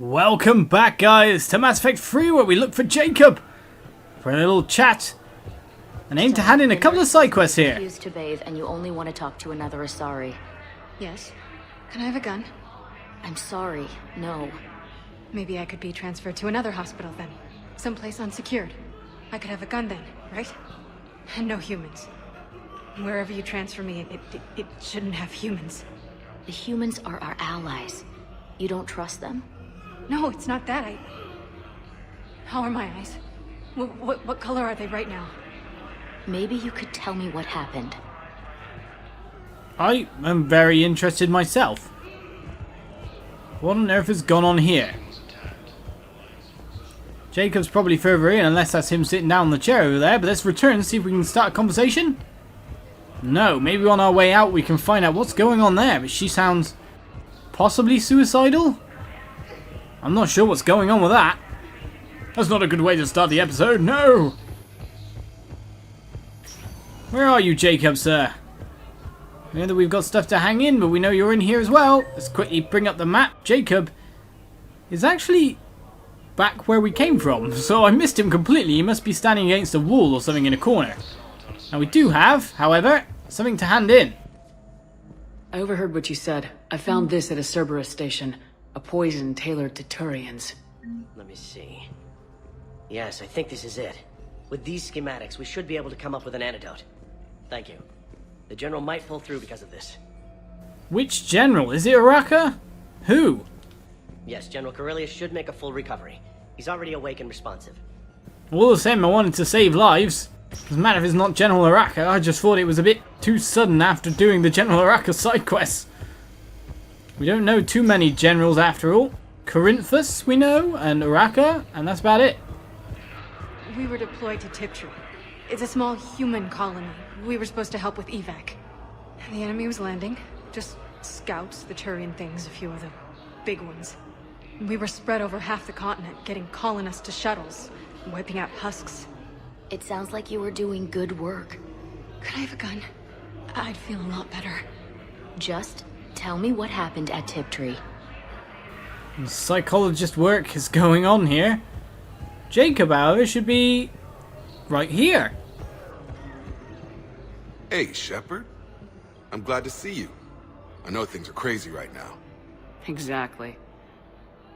Welcome back, guys, to Mass Effect 3, where we look for Jacob for a little chat and aim to hand in a couple of side quests here. Refuse to bathe, and you only want to talk to another Asari. Yes. Can I have a gun? I'm sorry, no. Maybe I could be transferred to another hospital then. Someplace unsecured. I could have a gun then, right? And no humans. Wherever you transfer me, it shouldn't have humans. The humans are our allies. You don't trust them? No, it's not that. How are my eyes? What color are they right now? Maybe you could tell me what happened. I am very interested myself. What on earth has gone on here? Jacob's probably further in, unless that's him sitting down in the chair over there, but let's return and see if we can start a conversation. No, maybe on our way out we can find out what's going on there, but she sounds possibly suicidal? I'm not sure what's going on with that. That's not a good way to start the episode, no! Where are you, Jacob, sir? We know that we've got stuff to hang in, but we know you're in here as well. Let's quickly bring up the map. Jacob is actually back where we came from, so I missed him completely. He must be standing against a wall or something in a corner. Now we do have, however, something to hand in. I overheard what you said. I found this at a Cerberus station. A poison tailored to Turians. Let me see. Yes, I think this is it. With these schematics, we should be able to come up with an antidote. Thank you. The General might pull through because of this. Which general? Is it Araka? Who? Yes, General Corellius should make a full recovery. He's already awake and responsive. All the same, I wanted to save lives. Doesn't matter if it's not General Araka, I just thought it was a bit too sudden after doing the General Araka side quests. We don't know too many generals after all. Corinthus we know, and Araka, and that's about it. We were deployed to Tiptree. It's a small human colony. We were supposed to help with evac. The enemy was landing. Just scouts, the Turian things, a few of the big ones. We were spread over half the continent, getting colonists to shuttles, wiping out husks. It sounds like you were doing good work. Could I have a gun? I'd feel a lot better. Just tell me what happened at Tiptree. Psychologist work is going on here. Jacob, however, should be right here. Hey, Shepard. I'm glad to see you. I know things are crazy right now. Exactly.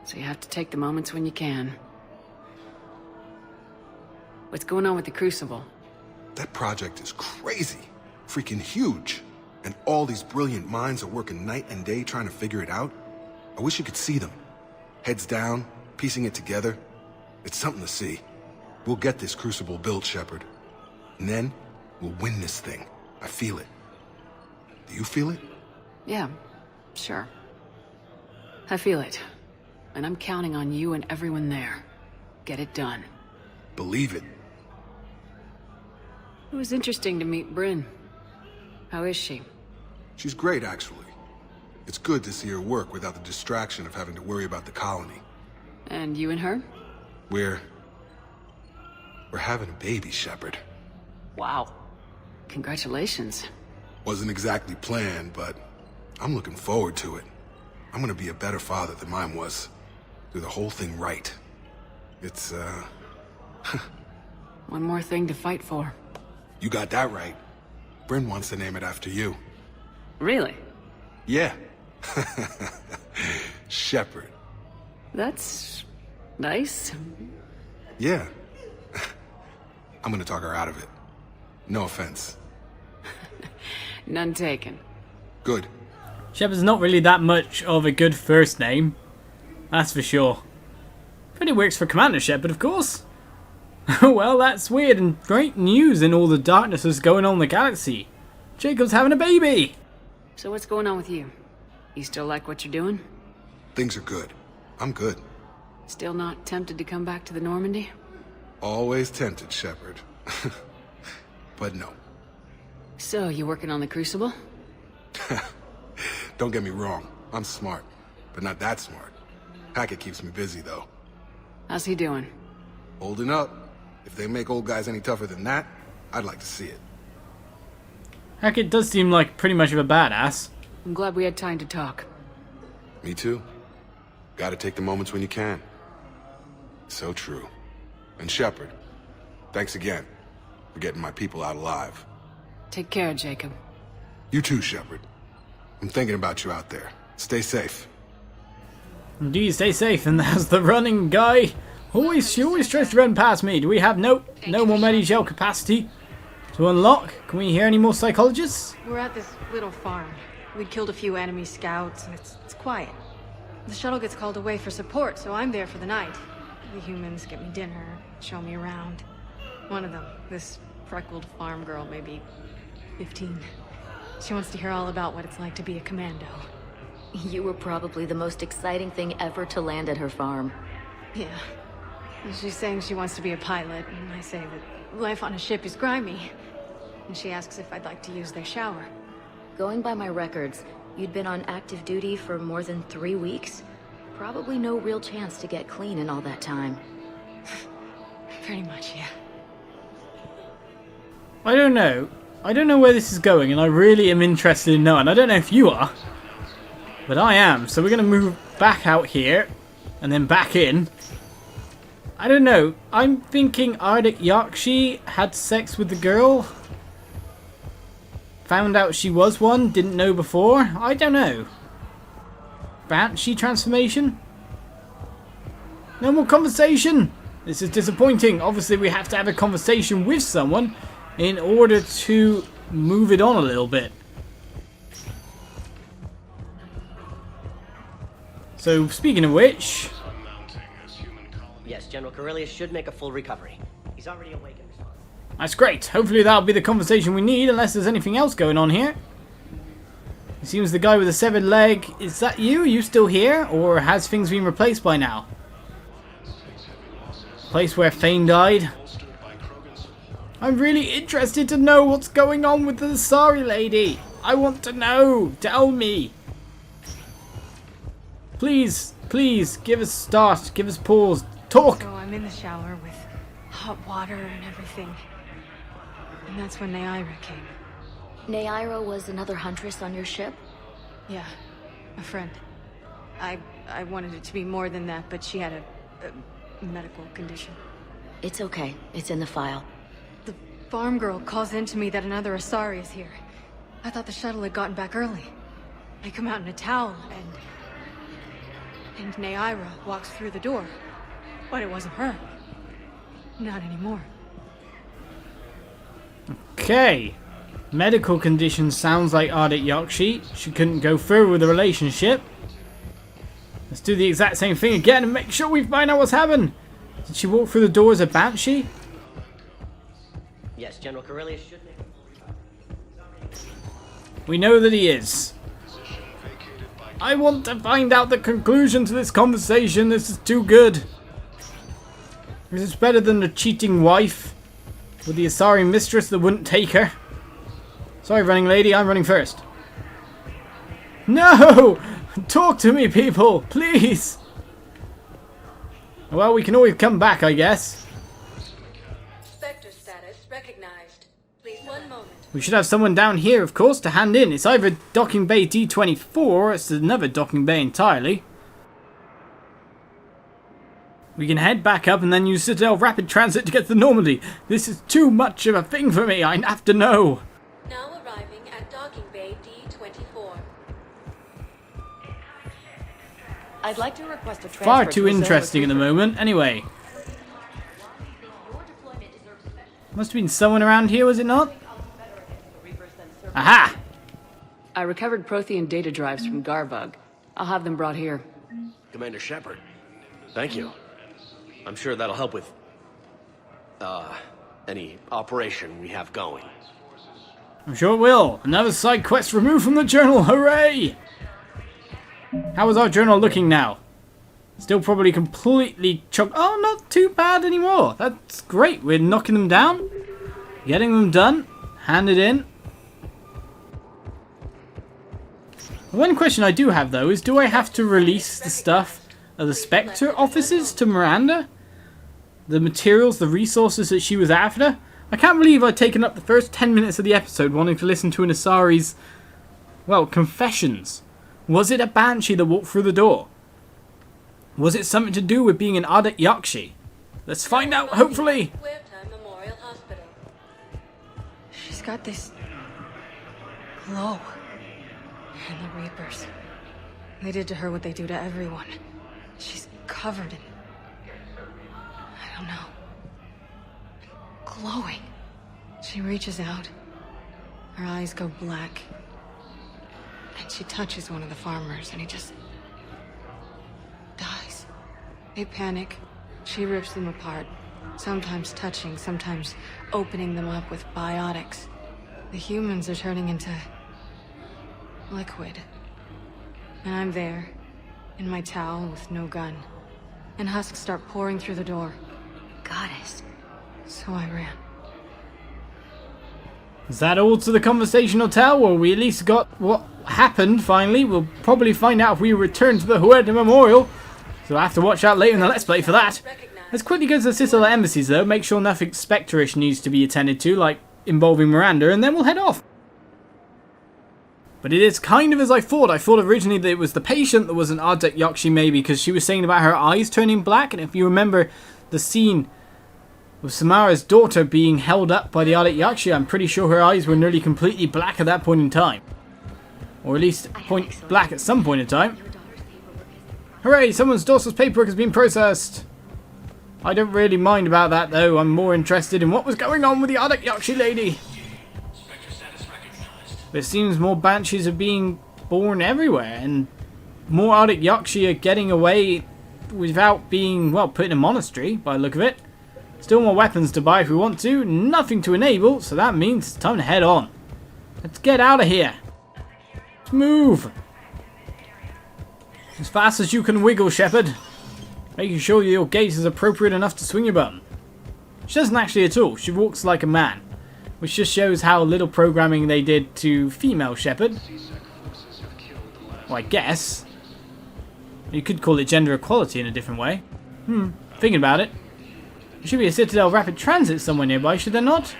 So you have to take the moments when you can. What's going on with the Crucible? That project is crazy. Freaking huge. And all these brilliant minds are working night and day trying to figure it out. I wish you could see them. Heads down, piecing it together. It's something to see. We'll get this Crucible built, Shepard. And then, we'll win this thing. I feel it. Do you feel it? Yeah, sure. I feel it. And I'm counting on you and everyone there. Get it done. Believe it. It was interesting to meet Bryn. How is she? She's great, actually. It's good to see her work without the distraction of having to worry about the colony. And you and her? We're having a baby, Shepard. Wow. Congratulations. Wasn't exactly planned, but I'm looking forward to it. I'm gonna be a better father than mine was. Do the whole thing right. It's, One more thing to fight for. You got that right. Bryn wants to name it after you. Really? Yeah. Shepard. That's nice. Yeah. I'm gonna talk her out of it. No offense. None taken. Good. Shepard's not really that much of a good first name. That's for sure. But it works for Commander Shepard, of course. Well, that's weird and great news in all the darkness that's going on in the galaxy. Jacob's having a baby! So what's going on with you? You still like what you're doing? Things are good. I'm good. Still not tempted to come back to the Normandy? Always tempted, Shepard. But no. So, you working on the Crucible? Don't get me wrong. I'm smart. But not that smart. Hackett keeps me busy, though. How's he doing? Holding up. If they make old guys any tougher than that, I'd like to see it. Hackett does seem like pretty much of a badass. I'm glad we had time to talk. Me too. Gotta take the moments when you can. So true. And Shepard, thanks again for getting my people out alive. Take care, Jacob. You too, Shepard. I'm thinking about you out there. Stay safe. Indeed, stay safe. And there's the running guy. She always tries to run past me. Do we have no more Medi-Gel capacity to unlock? Can we hear any more psychologists? We're at this little farm. We'd killed a few enemy scouts, and it's quiet. The shuttle gets called away for support, so I'm there for the night. The humans get me dinner, show me around. One of them, this freckled farm girl, maybe 15. She wants to hear all about what it's like to be a commando. You were probably the most exciting thing ever to land at her farm. Yeah. She's saying she wants to be a pilot, and I say that life on a ship is grimy. And she asks if I'd like to use their shower. Going by my records, you'd been on active duty for more than 3 weeks. Probably no real chance to get clean in all that time. Pretty much, yeah. I don't know. I don't know where this is going, and I really am interested in knowing. I don't know if you are, but I am. So we're going to move back out here, and then back in. I don't know. I'm thinking Arctic Yakshi had sex with the girl. Found out she was one, didn't know before. I don't know. Banshee transformation? No more conversation! This is disappointing. Obviously we have to have a conversation with someone in order to move it on a little bit. So, speaking of which... Yes, General Corellius should make a full recovery. He's already awake and responsive. That's great. Hopefully that'll be the conversation we need, unless there's anything else going on here. It seems the guy with the severed leg, is that you? Are you still here? Or has things been replaced by now? Place where Thane died. I'm really interested to know what's going on with the Asari lady. I want to know. Tell me. Please, please, give us a start. Give us pause. Talk. So I'm in the shower with hot water and everything. And that's when Neaira came. Neaira was another huntress on your ship? Yeah, a friend. I wanted it to be more than that, but she had a medical condition. It's okay. It's in the file. The farm girl calls in to me that another Asari is here. I thought the shuttle had gotten back early. I come out in a towel, and Neaira walks through the door. But it wasn't her. Not anymore. Okay. Medical condition sounds like Arctic Yakshi. She couldn't go through with the relationship. Let's do the exact same thing again and make sure we find out what's happened. Did she walk through the door as a banshee? Yes, General Corellius should make a full recovery. We know that he is. I want to find out the conclusion to this conversation. This is too good. This is better than the cheating wife with the Asari mistress that wouldn't take her. Sorry, running lady, I'm running first. No! Talk to me, people, please! Well, we can always come back, I guess. Spectre status recognized. Please, 1 moment. We should have someone down here, of course, to hand in. It's either docking bay D24 or it's another docking bay entirely. We can head back up and then use Citadel Rapid Transit to get to Normandy. This is too much of a thing for me. I have to know. Now arriving at docking bay D24. I'd like to request a transfer. Far too to a zone interesting at the recruiter. moment. Anyway. Must have been someone around here, was it not? Aha! I recovered Prothean data drives from Garbug. I'll have them brought here. Commander Shepard, thank you. I'm sure that'll help with, any operation we have going. I'm sure it will. Another side quest removed from the journal. Hooray! How is our journal looking now? Still probably completely chocked. Oh, not too bad anymore. That's great. We're knocking them down. Getting them done. Handed in. One question I do have, though, is do I have to release the stuff of the Spectre officers to Miranda? The materials, the resources that she was after? I can't believe I'd taken up the first 10 minutes of the episode wanting to listen to an Asari's, well, confessions. Was it a Banshee that walked through the door? Was it something to do with being an Ardek Yakshi? Let's find out, hopefully! Memorial Hospital. She's got this glow. And the Reapers. They did to her what they do to everyone. She's covered in... I don't know. Glowing. She reaches out. Her eyes go black. And she touches one of the farmers, and he just... dies. They panic. She rips them apart. Sometimes touching, sometimes opening them up with biotics. The humans are turning into... liquid. And I'm there, in my towel with no gun. And husks start pouring through the door. Goddess. So I ran. Is that all to the conversational tale? Well, we at least got what happened, finally. We'll probably find out if we return to the Huerta Memorial. So I have to watch out later in the Let's Play for that. Let's quickly go to the Citadel embassies, though. Make sure nothing Spectre-ish needs to be attended to, like involving Miranda, and then we'll head off. But it is kind of as I thought. I thought originally that it was the patient that was an Ardek Yakshi, maybe, because she was saying about her eyes turning black. And if you remember the scene with Samara's daughter being held up by the Ardek Yakshi, I'm pretty sure her eyes were nearly completely black at that point in time. Or at least black at some point in time. Hooray! Someone's daughter's paperwork has been processed. I don't really mind about that, though. I'm more interested in what was going on with the Ardek Yakshi lady. But it seems more banshees are being born everywhere, and more Ardek Yakshi are getting away without being, well, put in a monastery, by the look of it. Still more weapons to buy if we want to, nothing to enable, so that means it's time to head on. Let's get out of here. Let's move. As fast as you can wiggle, Shepard. Making sure your gait is appropriate enough to swing your button. She doesn't actually at all, she walks like a man. Which just shows how little programming they did to female Shepard. Well, I guess. You could call it gender equality in a different way. Thinking about it. There should be a Citadel Rapid Transit somewhere nearby, should there not?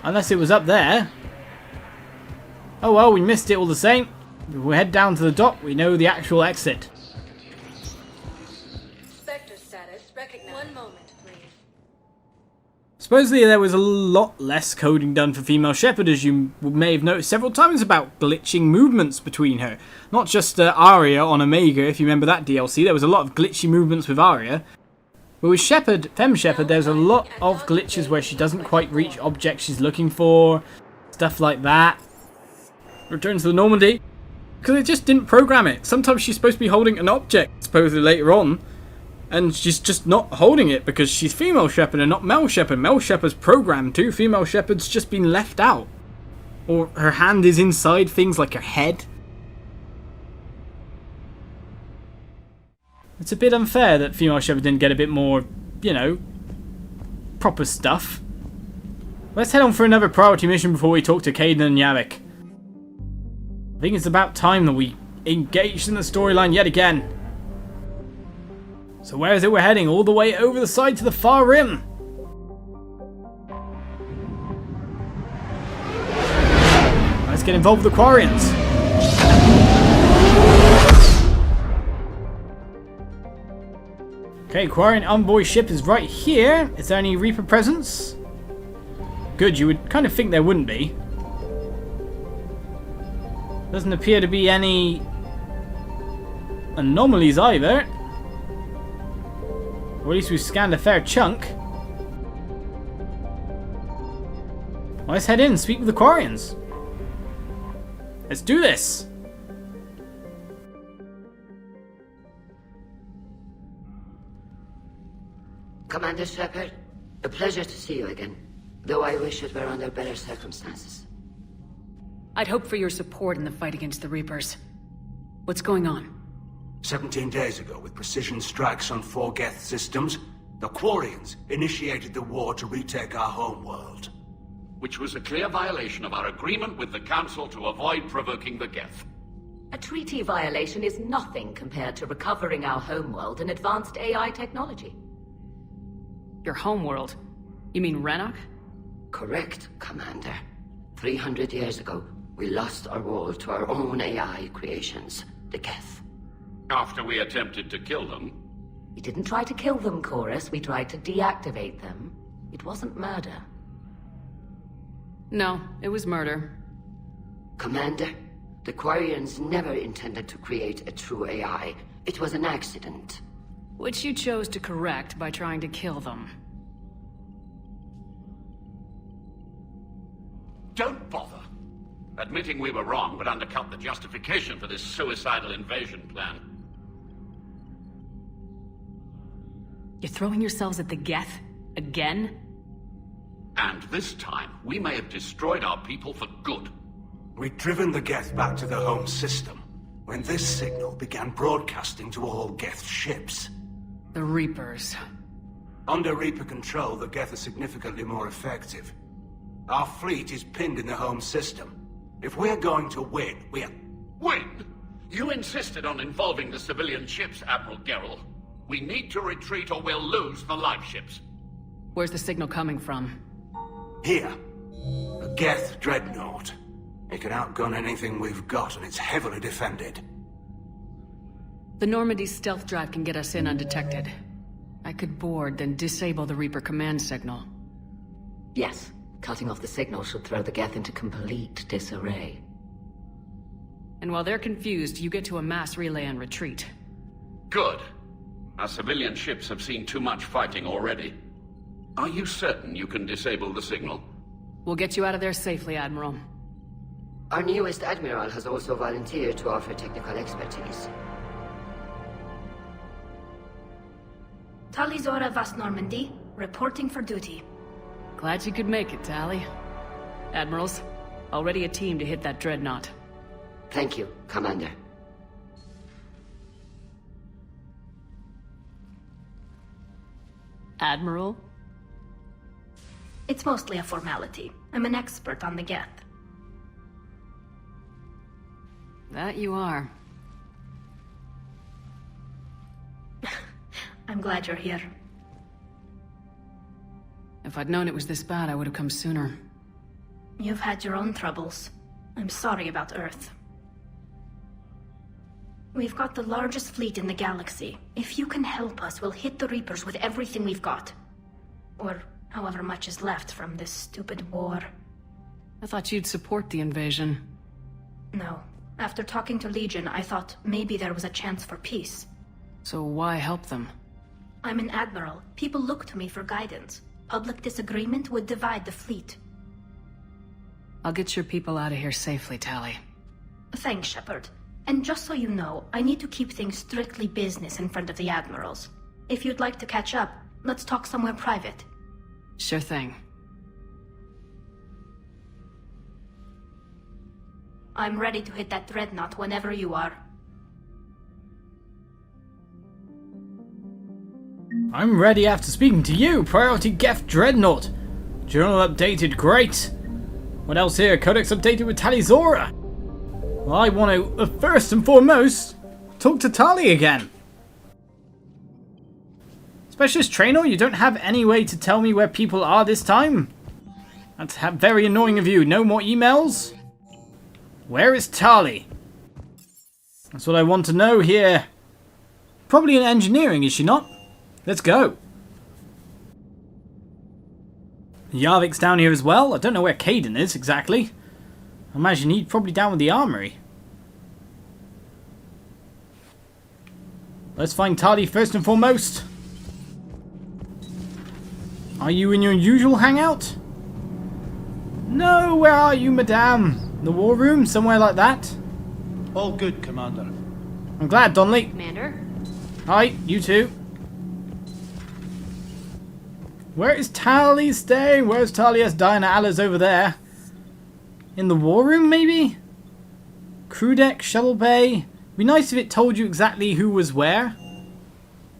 Unless it was up there. Oh well, we missed it all the same. If we head down to the dock, we know the actual exit. Spectre status recognized. 1 moment, please. Supposedly there was a lot less coding done for female Shepard, as you may have noticed several times, about glitching movements between her. Not just Arya on Omega, if you remember that DLC. There was a lot of glitchy movements with Arya. But with Shepard, Femme Shepard, there's a lot of glitches where she doesn't quite reach objects she's looking for. Stuff like that. Return to the Normandy. Because it just didn't program it. Sometimes she's supposed to be holding an object, supposedly later on. And she's just not holding it because she's female Shepard and not male Shepard. Male Shepard's programmed too. Female Shepard's just been left out. Or her hand is inside things like her head. It's a bit unfair that female Shepard didn't get a bit more, you know, proper stuff. Let's head on for another priority mission before we talk to Kaidan and Yavik. I think it's about time that we engaged in the storyline yet again. So where is it we're heading? All the way over the side to the far rim. Let's get involved with the Quarians. Okay, Quarian envoy ship is right here. Is there any Reaper presence? Good, you would kind of think there wouldn't be. Doesn't appear to be any anomalies either. Or at least we've scanned a fair chunk. Well, let's head in and speak with the Quarians. Let's do this! Commander Shepard, a pleasure to see you again. Though I wish it were under better circumstances. I'd hope for your support in the fight against the Reapers. What's going on? 17 days ago, with precision strikes on 4 Geth systems, the Quarians initiated the war to retake our homeworld. Which was a clear violation of our agreement with the Council to avoid provoking the Geth. A treaty violation is nothing compared to recovering our homeworld and advanced AI technology. Your homeworld? You mean Rannoch? Correct, Commander. 300 years ago, we lost our world to our own AI creations, the Geth. After we attempted to kill them? We didn't try to kill them, Chorus. We tried to deactivate them. It wasn't murder. No, it was murder. Commander, the Quarians never intended to create a true AI. It was an accident. Which you chose to correct by trying to kill them. Don't bother. Admitting we were wrong would undercut the justification for this suicidal invasion plan. You're throwing yourselves at the Geth? Again? And this time, we may have destroyed our people for good. We'd driven the Geth back to the home system when this signal began broadcasting to all Geth ships. The Reapers. Under Reaper control, the Geth are significantly more effective. Our fleet is pinned in the home system. If we're going to win, we're... Win? You insisted on involving the civilian ships, Admiral Gerrel. We need to retreat or we'll lose the live ships. Where's the signal coming from? Here. A Geth dreadnought. It can outgun anything we've got, and it's heavily defended. The Normandy's stealth drive can get us in undetected. I could board, then disable the Reaper command signal. Yes, cutting off the signal should throw the Geth into complete disarray. And while they're confused, you get to a mass relay and retreat. Good. Our civilian ships have seen too much fighting already. Are you certain you can disable the signal? We'll get you out of there safely, Admiral. Our newest admiral has also volunteered to offer technical expertise. Tali'Zorah Vas Normandy, reporting for duty. Glad you could make it, Tali. Admirals, already a team to hit that dreadnought. Thank you, Commander. Admiral? It's mostly a formality. I'm an expert on the Geth. That you are. I'm glad you're here. If I'd known it was this bad, I would have come sooner. You've had your own troubles. I'm sorry about Earth. We've got the largest fleet in the galaxy. If you can help us, we'll hit the Reapers with everything we've got. Or however much is left from this stupid war. I thought you'd support the invasion. No. After talking to Legion, I thought maybe there was a chance for peace. So why help them? I'm an admiral. People look to me for guidance. Public disagreement would divide the fleet. I'll get your people out of here safely, Tali. Thanks, Shepard. And just so you know, I need to keep things strictly business in front of the admirals. If you'd like to catch up, let's talk somewhere private. Sure thing. I'm ready to hit that dreadnought whenever you are. I'm ready after speaking to you. Priority Geth Dreadnought. Journal updated. Great. What else here? Codex updated with Tali'Zorah. Well, I want to, first and foremost, talk to Tali again. Specialist Trainer, you don't have any way to tell me where people are this time? That's very annoying of you. No more emails? Where is Tali? That's what I want to know here. Probably in engineering, is she not? Let's go. Yarvik's down here as well. I don't know where Caden is exactly. I imagine he's probably down with the armory. Let's find Tali first and foremost. Are you in your usual hangout? No, where are you, madame? The war room? Somewhere like that? All good, Commander. I'm glad, Donnelly. Commander? Hi, you too. Where is Tali staying? Where's Talia's Diana Alla's over there? In the war room, maybe? Crew deck, shuttle bay. Be nice if it told you exactly who was where.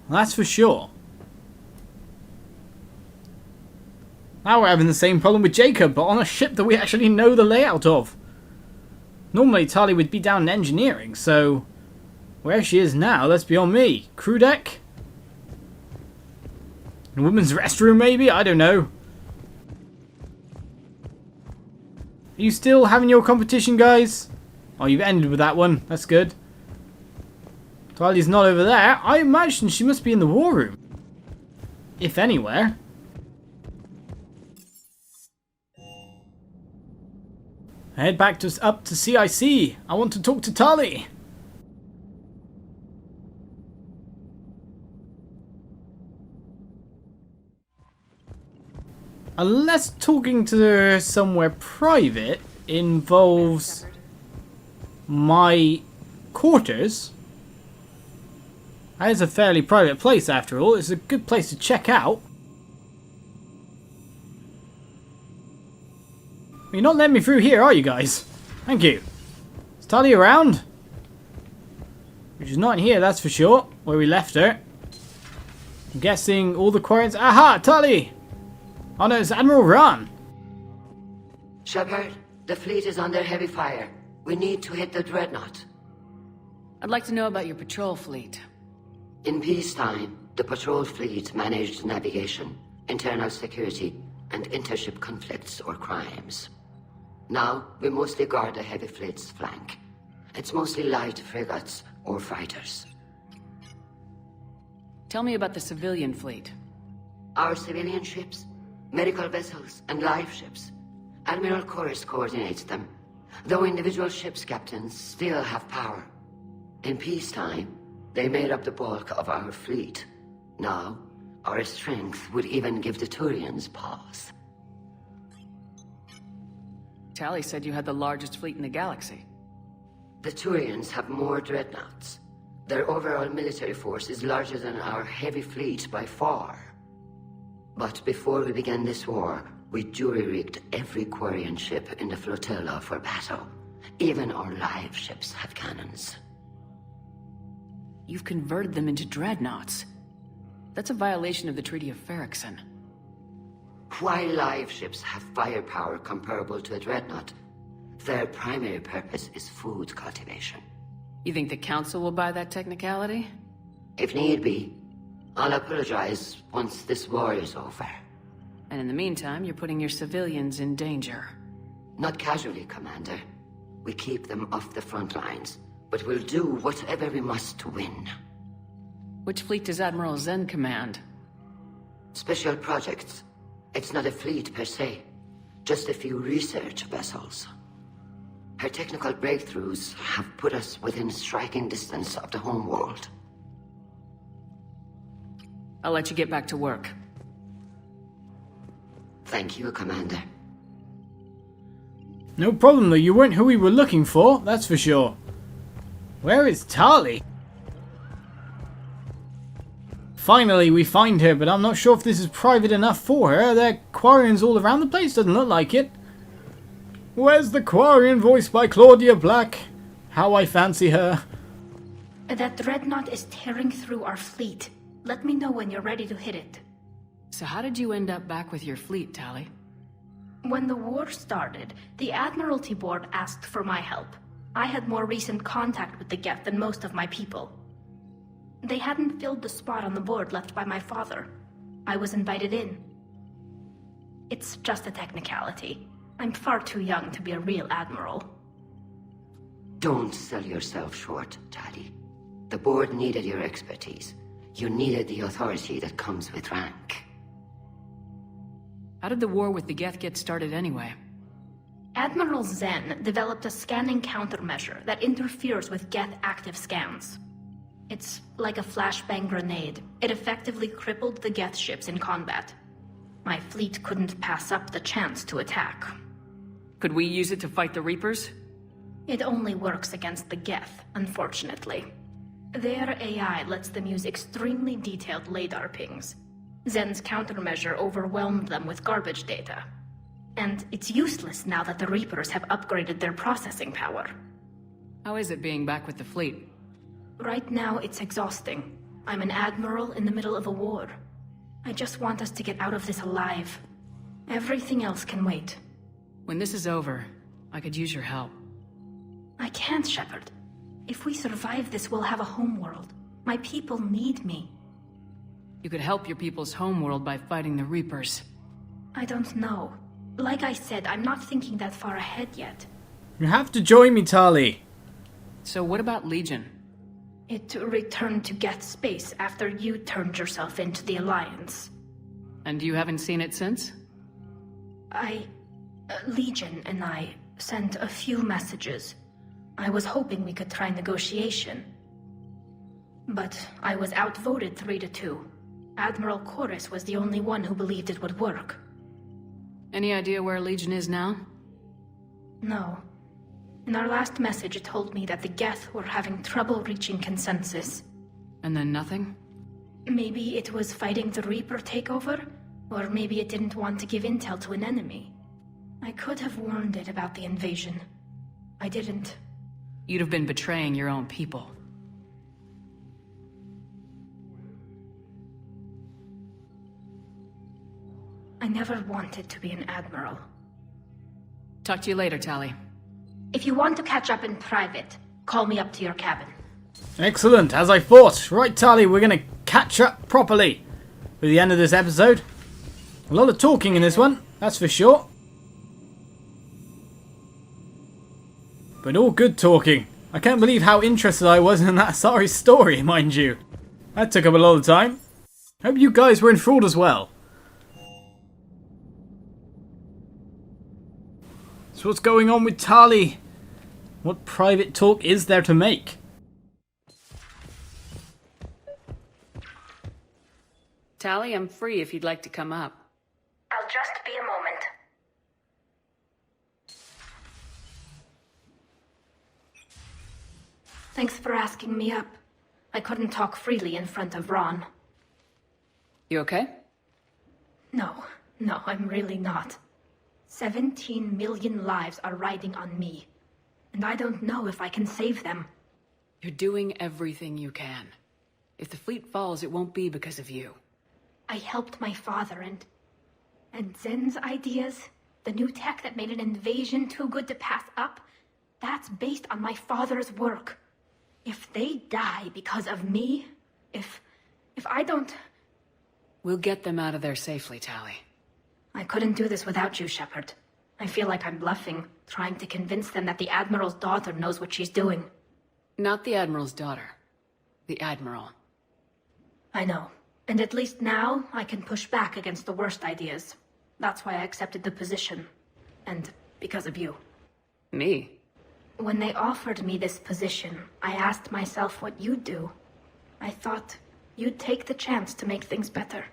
Well, that's for sure. Now we're having the same problem with Jacob, but on a ship that we actually know the layout of. Normally Tali would be down in engineering, so where she is now, that's beyond me. Crew deck? A women's restroom, maybe? I don't know. Are you still having your competition, guys? Oh, you've ended with that one. That's good. Tali's not over there. I imagine she must be in the war room. If anywhere. Head back up to CIC. I want to talk to Tali. Unless talking to her somewhere private involves my quarters. That is a fairly private place after all. It's a good place to check out. You're not letting me through here, are you guys? Thank you. Is Tali around? She's not in here, that's for sure. Where we left her. I'm guessing all the Quarians... Aha! Tali! Oh no, it's Admiral Ran. Shepard, the fleet is under heavy fire. We need to hit the dreadnought. I'd like to know about your patrol fleet. In peacetime, the patrol fleet managed navigation, internal security, and intership conflicts or crimes. Now, we mostly guard the heavy fleet's flank. It's mostly light frigates or fighters. Tell me about the civilian fleet. Our civilian ships, medical vessels, and life ships. Admiral Chorus coordinates them, though individual ships' captains still have power. In peacetime, they made up the bulk of our fleet. Now, our strength would even give the Turians pause. Tali said you had the largest fleet in the galaxy. The Turians have more dreadnoughts. Their overall military force is larger than our heavy fleet by far. But before we began this war, we jury-rigged every Quarian ship in the flotilla for battle. Even our live ships have cannons. You've converted them into dreadnoughts. That's a violation of the Treaty of Ferrixon. While live ships have firepower comparable to a dreadnought, their primary purpose is food cultivation. You think the Council will buy that technicality? If need be, I'll apologize once this war is over. And in the meantime, you're putting your civilians in danger. Not casually, Commander. We keep them off the front lines, but we'll do whatever we must to win. Which fleet does Admiral Zen command? Special projects. It's not a fleet per se, just a few research vessels. Her technical breakthroughs have put us within striking distance of the homeworld. I'll let you get back to work. Thank you, Commander. No problem though, you weren't who we were looking for, that's for sure. Where is Tali? Finally, we find her, but I'm not sure if this is private enough for her. There are Quarians all around the place, doesn't look like it. Where's the Quarian voiced by Claudia Black? How I fancy her. That dreadnought is tearing through our fleet. Let me know when you're ready to hit it. So how did you end up back with your fleet, Tali? When the war started, the Admiralty Board asked for my help. I had more recent contact with the Geth than most of my people. They hadn't filled the spot on the board left by my father. I was invited in. It's just a technicality. I'm far too young to be a real admiral. Don't sell yourself short, Tali. The board needed your expertise. You needed the authority that comes with rank. How did the war with the Geth get started anyway? Admiral Zen developed a scanning countermeasure that interferes with Geth active scans. It's like a flashbang grenade. It effectively crippled the Geth ships in combat. My fleet couldn't pass up the chance to attack. Could we use it to fight the Reapers? It only works against the Geth, unfortunately. Their AI lets them use extremely detailed LADAR pings. Zen's countermeasure overwhelmed them with garbage data. And it's useless now that the Reapers have upgraded their processing power. How is it being back with the fleet? Right now, it's exhausting. I'm an admiral in the middle of a war. I just want us to get out of this alive. Everything else can wait. When this is over, I could use your help. I can't, Shepard. If we survive this, we'll have a homeworld. My people need me. You could help your people's homeworld by fighting the Reapers. I don't know. Like I said, I'm not thinking that far ahead yet. You have to join me, Tali. So what about Legion? It returned to Geth space after you turned yourself into the Alliance. And you haven't seen it since? Legion and I sent a few messages. I was hoping we could try negotiation. But I was outvoted 3-2. Admiral Chorus was the only one who believed it would work. Any idea where Legion is now? No. In our last message, it told me that the Geth were having trouble reaching consensus. And then nothing? Maybe it was fighting the Reaper takeover, or maybe it didn't want to give intel to an enemy. I could have warned it about the invasion. I didn't. You'd have been betraying your own people. I never wanted to be an admiral. Talk to you later, Tali. If you want to catch up in private, call me up to your cabin. Excellent, as I thought. Right, Tali, we're going to catch up properly for the end of this episode. A lot of talking in this one, that's for sure. But all good talking. I can't believe how interested I was in that Asari story, mind you. That took up a lot of time. Hope you guys were enthralled as well. So what's going on with Tali? What private talk is there to make? Tali, I'm free if you'd like to come up. I'll just be a moment. Thanks for asking me up. I couldn't talk freely in front of Ron. You okay? No, I'm really not. 17 million lives are riding on me, and I don't know if I can save them. You're doing everything you can. If the fleet falls, it won't be because of you. I helped my father and Zen's ideas, the new tech that made an invasion too good to pass up, that's based on my father's work. If they die because of me, if I don't... We'll get them out of there safely, Tali. I couldn't do this without you, Shepard. I feel like I'm bluffing, trying to convince them that the Admiral's daughter knows what she's doing. Not the Admiral's daughter. The Admiral. I know. And at least now, I can push back against the worst ideas. That's why I accepted the position. And because of you. Me? When they offered me this position, I asked myself what you'd do. I thought you'd take the chance to make things better.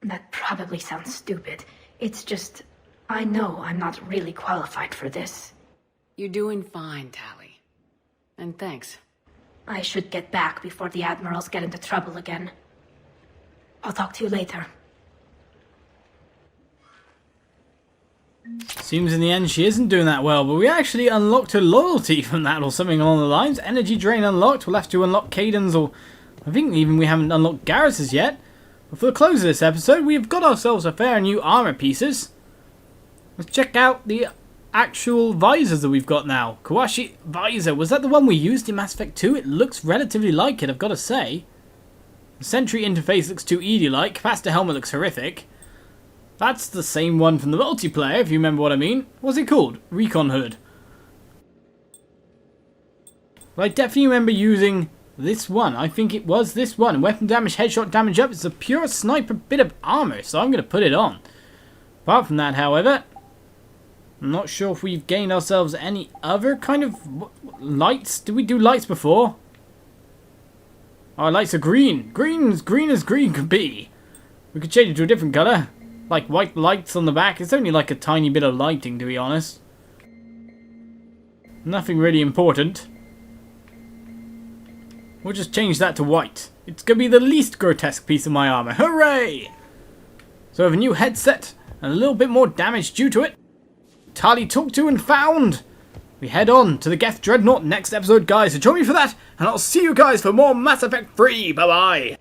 That probably sounds stupid. It's just, I know I'm not really qualified for this. You're doing fine, Tali. And thanks. I should get back before the Admirals get into trouble again. I'll talk to you later. Seems in the end she isn't doing that well, but we actually unlocked her loyalty from that or something along the lines. Energy drain unlocked. We'll have to unlock Caden's, or I think even we haven't unlocked Garrus's yet. But for the close of this episode, we've got ourselves a fair new armor pieces. Let's check out the actual visors that we've got now. Kawashi visor. Was that the one we used in Mass Effect 2? It looks relatively like it, I've got to say. The Sentry interface looks too ED-like. Capacitor helmet looks horrific. That's the same one from the multiplayer, if you remember what I mean. What's it called? Recon Hood. But I definitely remember using this one. I think it was this one. Weapon damage, headshot damage up. It's a pure sniper bit of armor, so I'm going to put it on. Apart from that, however, I'm not sure if we've gained ourselves any other kind of lights. Did we do lights before? Our lights are green. Green as green could be. We could change it to a different colour. Like white lights on the back. It's only like a tiny bit of lighting, to be honest. Nothing really important. We'll just change that to white. It's going to be the least grotesque piece of my armor. Hooray! So I have a new headset and a little bit more damage due to it. Tali talked to and found. We head on to the Geth Dreadnought next episode, guys. So join me for that, and I'll see you guys for more Mass Effect 3. Bye-bye.